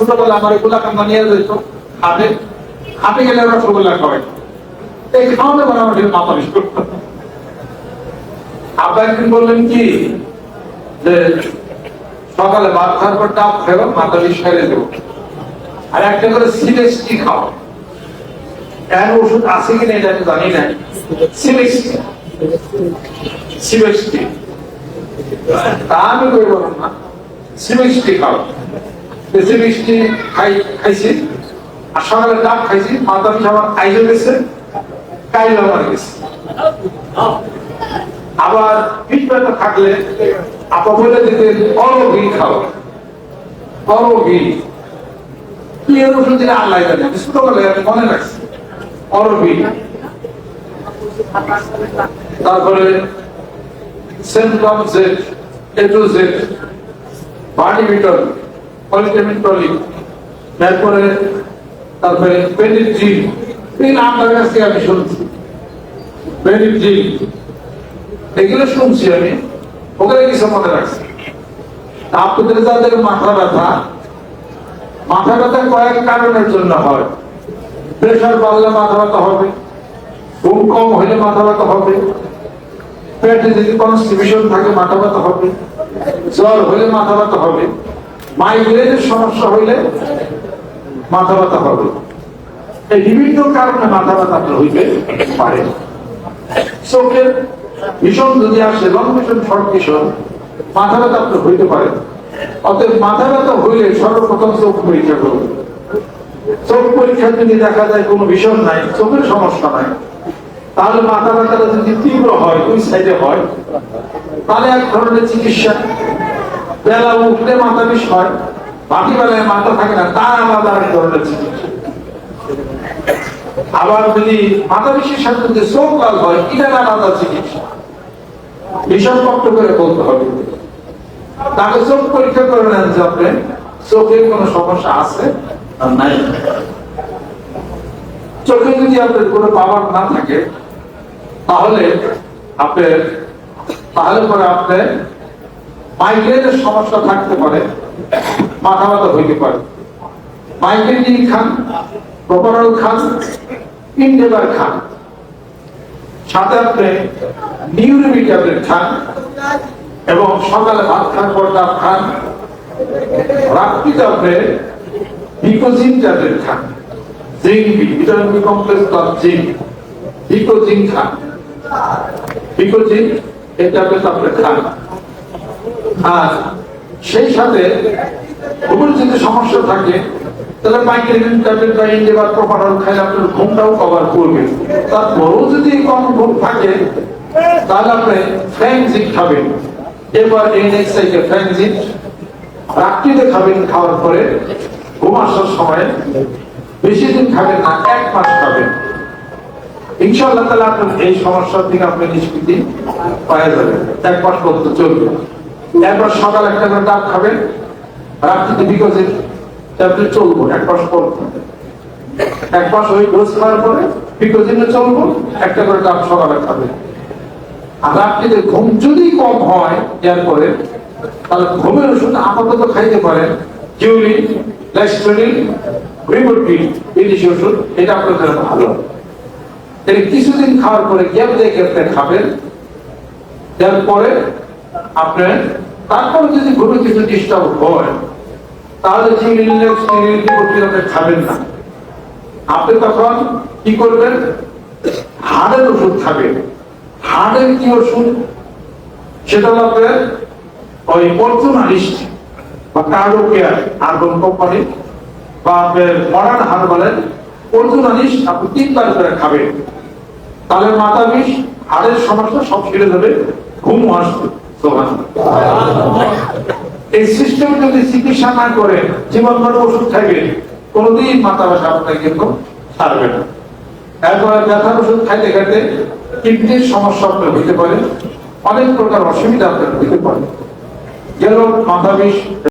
ছোটবেলা আমার এগুলা কামনা নিয়ে যেত হাটে, হাটে গেলে রসগোল্লা খাওয়াই, এই খাওয়াতে পারে আমার মাথা বিষ করত। আব্বা একদিন বললেন কি যে সকালে ভাত খাওয়ার পর ডাব খেলো, মাথা বিষ খেলে দেবো, আর একটা করে সিলেক্সটি খাও। এর ওষুধ আছে কিনা এটা আমি জানি না। সিলেক্সটি সিলেক্সটি তা আমি কই বললাম না, সিলেক্সটি খাও। সিলেক্সটি খাইছি, আর সকালে ডাব খাইছি, মাথা বিষ আমার আইজও গেছে, কাইলো আমার গেছে। আবার পিঠ ব্যথা থাকলে আপা বলে দিতেন অরঘি খাও, অরঘি কি এর ওষুধ দিলে আল্লাহ জানে, ছোটবেলায় আমি মনে রাখছি অরঘি। তারপরে সেন্ট্রাম জেড, এট্রোজেড, বার্ডিমিটল, পলিটামিন টনিক, তারপরে পেনিড্রিন, এই নামটার কাছ থেকে আমি শুনছি পেনিড্রিন, এগুলো শুনছি আমি, ওখানে কিছু মনে রাখছি। আপনাদের যাদের মাথা ব্যথা, মাথা ব্যথা কয়েক কারণের জন্য হয়। প্রেশার বাড়লে মাথা ব্যথা হবে, ঘুম কম হইলে মাথা ব্যথা হবে, পেটে যদি কনস্টিপেশন থাকে মাথা ব্যথা হবে, জ্বর হইলে মাথা ব্যথা হবে, মাইগ্রেনের সমস্যা হইলে মাথা ব্যথা হবে। এই বিভিন্ন কারণে মাথা ব্যথা হইতে পারে। চোখের ভীষণ যদি আসে, লং ভিশন, শর্ট ভিশন, মাথা ব্যথা আপনার হইতে পারে। অতএব মাথা ব্যথা হইলে সর্বপ্রথম চোখ পরীক্ষা করুন। চোখ পরীক্ষা যদি দেখা যায় কোনো ভীষণ নাই, চোখের সমস্যা নাই, তাহলে মাথা ব্যথাটা যদি তীব্র হয়, দুই সাইডে হয়, তাহলে এক ধরনের চিকিৎসা। বেলা উঠলে মাথা বিষ হয়, বাকি বেলায় মাথা থাকে না, তার আলাদা এক ধরনের চিকিৎসা। আবার যদি মাথা বিষের সাথে যদি চোখ লাল হয়, এটার আলাদা চিকিৎসা। ভীষণ পক্ষ করে বলতে হবে, তাকে চোখ পরীক্ষা করে নেন যে আপনার চোখের কোন সমস্যা আছে আর নাই। চোখে যদি আপনার কোনো পাওয়ার না থাকে, তাহলে পরে আপনার মাইগ্রেনের সমস্যা থাকতে পারে, মাথা ব্যথা হইতে পারে। মাইগ্রেন খান, প্রপারল খান, ইনডেভার খান, সাথে আপনি নিউরোবি ট্যাবলেট খান, এবং সকালে ভাত খান পর ডাব খান, রাত্রিতে আপনি ভিকোজিন ট্যাবলেট খান, zinc, vitamin B complex plus zinc, ভিকোজিন খান, ভিকোজিন এই ট্যাবলেট আপনি খান। আর সেই সাথে ঘুমের যদি সমস্যা থাকে, তাহলে মাইগ্রেন ট্যাবলেট বা ইনডেভার প্রপারল খাইলে আপনার ঘুমটাও কভার করবে। তারপরেও যদি কম ঘুম থাকে, তাহলে আপনি ফ্যানজিট খাবেন। এবার এই নেক্সট সাইকেল ফ্যানজিট রাত্রিতে খাবেন, খাওয়ার পরে ঘুম আসার সময় বেশি দিন খাবেন না, 1 মাস খাবেন। ইনশাআল্লাহ তাআলা আপনার এই সমস্যার থেকে আপনি নিষ্কৃতি পাওয়া যাবে। 1 মাস পর্যন্ত চলবে। এরপর সকালে একটা করে ডাব খাবেন, রাত্রিতে ভিকোজিন ট্যাবলেট চলবো 1 মাস পর। 1 মাস ওই ডোজ খাওয়ার পরে ভিকোজিনে চলবো, একটা করে ডাব সকালে খাবেন। আর রাত্রিতে ঘুম যদি কম হয় এরপরে, তাহলে ঘুমের ওষুধ আপাতত খাইতে পারেন, কিউলিন, ল্যাস্টোনিন, রিবোট্রিন, এই দেশীয় ওষুধ, এটা আপনার জন্য ভালো। তাহলে কিছুদিন খাওয়ার পরে গ্যাপ দিয়ে খাবেন। এরপরে আপনার তারপরে যদি ঘুমে কিছু ডিস্টার্ব হয়, তাহলে কিউলিন, ল্যাস্টোনিন, রিবোট্রিন আপনি খাবেন না। আপনি তখন কি করবেন? হাড়ের ওষুধ খাবেন। হার্টের কি ওষুধ? সেটা হলো আপনার ওই অর্থনালিস্ট বা কার্ডো কেয়ার আর্বন কোম্পানি বা আপনার মডার্ন হার্বালের অর্থনালিস্ট আপনি 3 বার করে খাবেন। তাহলে মাথা বিষ, হাড়ের সমস্যা সব সেরে যাবে, ঘুম আসবে। এই সিস্টেম যদি চিকিৎসা না করে জীবনভর ওষুধ খাইবেন, কোনোদিন মাথা ব্যথা আপনাকে কিন্তু ছাড়বে না। এরপরে ব্যথার ওষুধ খাইতে খাইতে কিডনির সমস্যা আপনার হইতে পারে, অনেক প্রকার অসুবিধা আপনার হইতে পারে, যেন মাথা বিষ।